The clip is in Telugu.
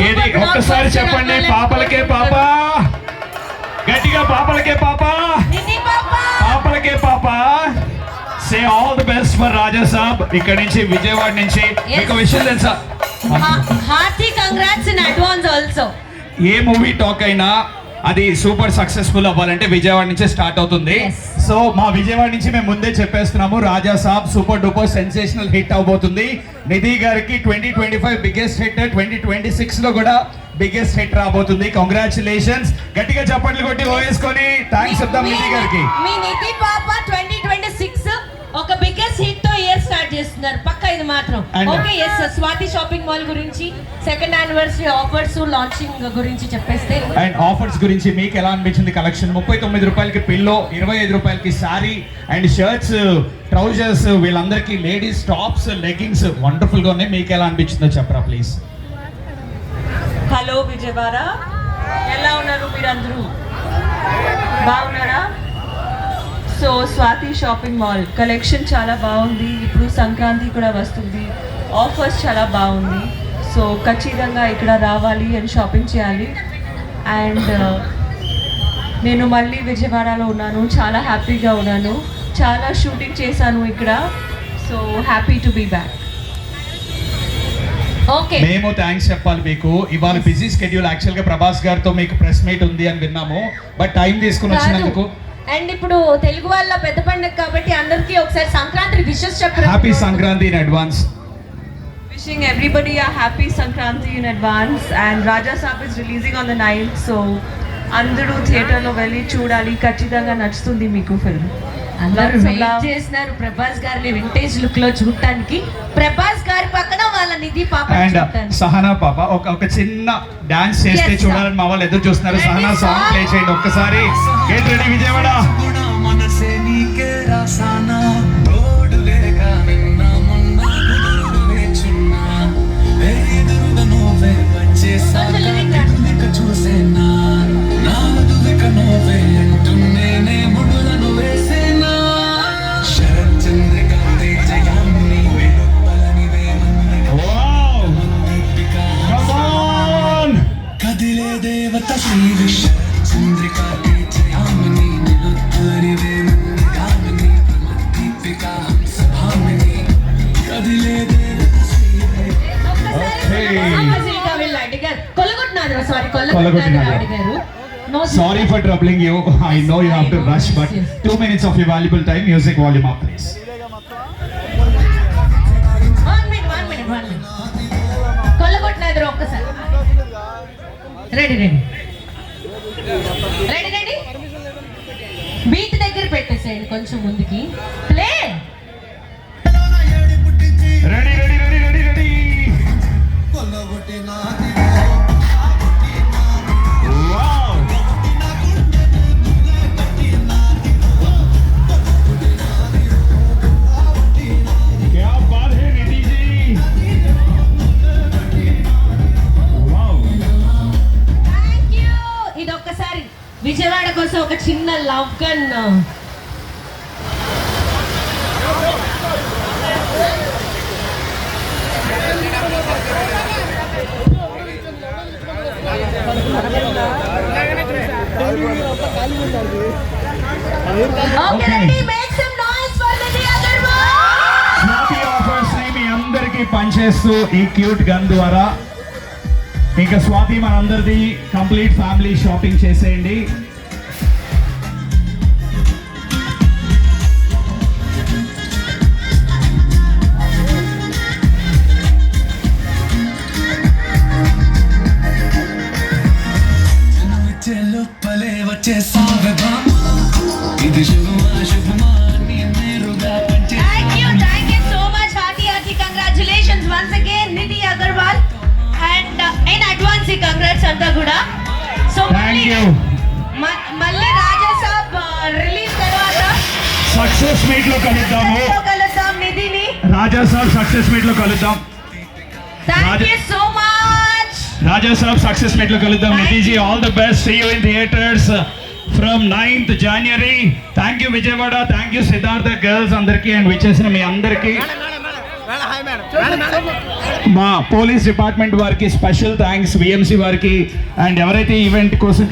ఏది ఒక్కసారి చెప్పండి, పాపలకే పాప, గట్టిగా పాపలకే పాప, పాపలకే పాప. Say all the best for Raja Saab. ఇక్కడ నుంచి విజయవాడ నుంచి మీకు విషయం తెలుసా, hearty congrats in advance also. ఏ మూవీ టాక్ అయినా అది సూపర్ సక్సెస్ఫుల్ అవ్వాలంటే విజయవాడ నుంచే స్టార్ట్ అవుతుంది. సో మా విజయవాడ నుంచి మేము ముందే చెప్పేస్తున్నాము, రాజా సాబ్ సూపర్ డూపర్ సెన్సేషనల్ హిట్ అవబోతుంది. నిధి గారికి 2025 బిగ్గెస్ట్ హిట్, 2026 లో కూడా బిగ్గెస్ట్ హిట్ రాబోతుంది. కంగ్రాచులేషన్స్. గట్టిగా చప్పట్లు కొట్టి ఓవేసుకొని థ్యాంక్స్ చెప్తాం నిధి గారికి. మీ నిధి పాప 2026 ఒక బిగ్గెస్ట్ హిట్ తో ఇయర్ స్టార్ట్ చేస్తున్నారు పక్క, ఇది మాత్రం okay. Yes, Swathi shopping mall గురించి సెకండ్ యానివర్సరీ ఆఫర్స్ లాంచింగ్ గురించి చెప్పేస్తే, అండ్ ఆఫర్స్ గురించి మీకు ఎలా అనిపించింది? కలెక్షన్ 39 రూపాయలకి పిల్లో, 25 రూపాయలకి శారీ అండ్ షర్ట్స్, ట్రౌజర్స్, వీళ్ళందరికీ లేడీస్ టాప్స్, లెగ్గింగ్స్ వండర్ఫుల్ గా ఉన్నాయి. మీకు ఎలా అనిపించిందో చెప్పరా ప్లీజ్. హలో విజయవాడ, ఎలా ఉన్నారు మీరందరూ? బాగున్నారా? So Swathi shopping mall collection చాలా బాగుంది. ఇప్పుడు సంక్రాంతి కూడా వస్తుంది, ఆఫర్స్ చాలా బాగుంది. సో ఖచ్చితంగా ఇక్కడ రావాలి అండ్ షాపింగ్ చేయాలి. అండ్ నేను మళ్ళీ విజయవాడలో ఉన్నాను, చాలా హ్యాపీగా ఉన్నాను. చాలా షూటింగ్ చేశాను ఇక్కడ. So happy to be back. Okay, మేము థ్యాంక్స్ చెప్పాలి మీకు. ఇవాళ బిజీ స్కెడ్యూల్, యాక్చువల్ గా ప్రభాస్ గారితో మీకు ప్రెస్ మీట్ ఉంది అని విన్నాము, బట్ టైం తీసుకుని వచ్చినందుకు. అండ్ ఇప్పుడు తెలుగు వాళ్ళ పెద్ద పండుగ కాబట్టి అందరికీ ఒకసారి సంక్రాంతి విషెస్ చెప్పండి. Happy Sankranti in advance. Wishing everybody a happy Sankranti in advance, and Raja Saab is releasing on the 9th, so అందరూ థియేటర్లో వెళ్ళి చూడాలి, ఖచ్చితంగా నచ్చుతుంది మీకు ఫిల్మ్. అందరూ వెయిట్ చేస్తున్నారు ప్రభాస్ గారిని వింటేజ్ లుక్ లో చూడటానికి. ప్రభాస్ గారి పక్కన వాళ్ళ నిధి పాప అండ్ సహనా పాప ఒక చిన్న డాన్స్ చేస్తే చూడాలని మా వాళ్ళు ఎదురు చూస్తున్నారు. సహనా సాంగ్ ప్లే చేయండి ఒక్కసారి. Get ready Vijayawada. Sorry for troubling you. I know you have to rush, but 2 minutes of your valuable time. Music volume up, please. One minute. కొల్లగొట్టినారు ఒక్కసారి. రెడీ బీట్ దగ్గర పెట్టేసేయండి కొంచెం ముందుకి. ప్లే. రెడీ విజయవాడ కోసం ఒక చిన్న లవ్ గన్. మీ అందరికీ పనిచేస్తూ ఈ క్యూట్ గన్ ద్వారా ఇంకా స్వాతి మనందరిది కంప్లీట్ ఫ్యామిలీ షాపింగ్ చేసేయండి. Thank you so much. Hearty congratulations once again Nidhi Agarwal, and in advance congrats anta kuda. So thank you. మళ్ళీ రాజా సాబ్ రిలీజ్ తర్వాత సక్సెస్ మీట్ లో కలుద్దాం నిధిని. రాజా సాబ్ సక్సెస్ మీట్ లో కలుద్దాం. Thank you so much. Raja Saab success meet లో కలుద్దాం. నిధిజీ all the best. See you in theatres from 9th January. Thank you Vijayawada, thank you Siddhartha girls అందరికీ అండ్ విచ్చేసిన మీ అందరికీ. మా పోలీస్ డిపార్ట్మెంట్ వారికి స్పెషల్ థ్యాంక్స్, విఎంసి వారికి, అండ్ ఎవరైతే ఈవెంట్ కోసం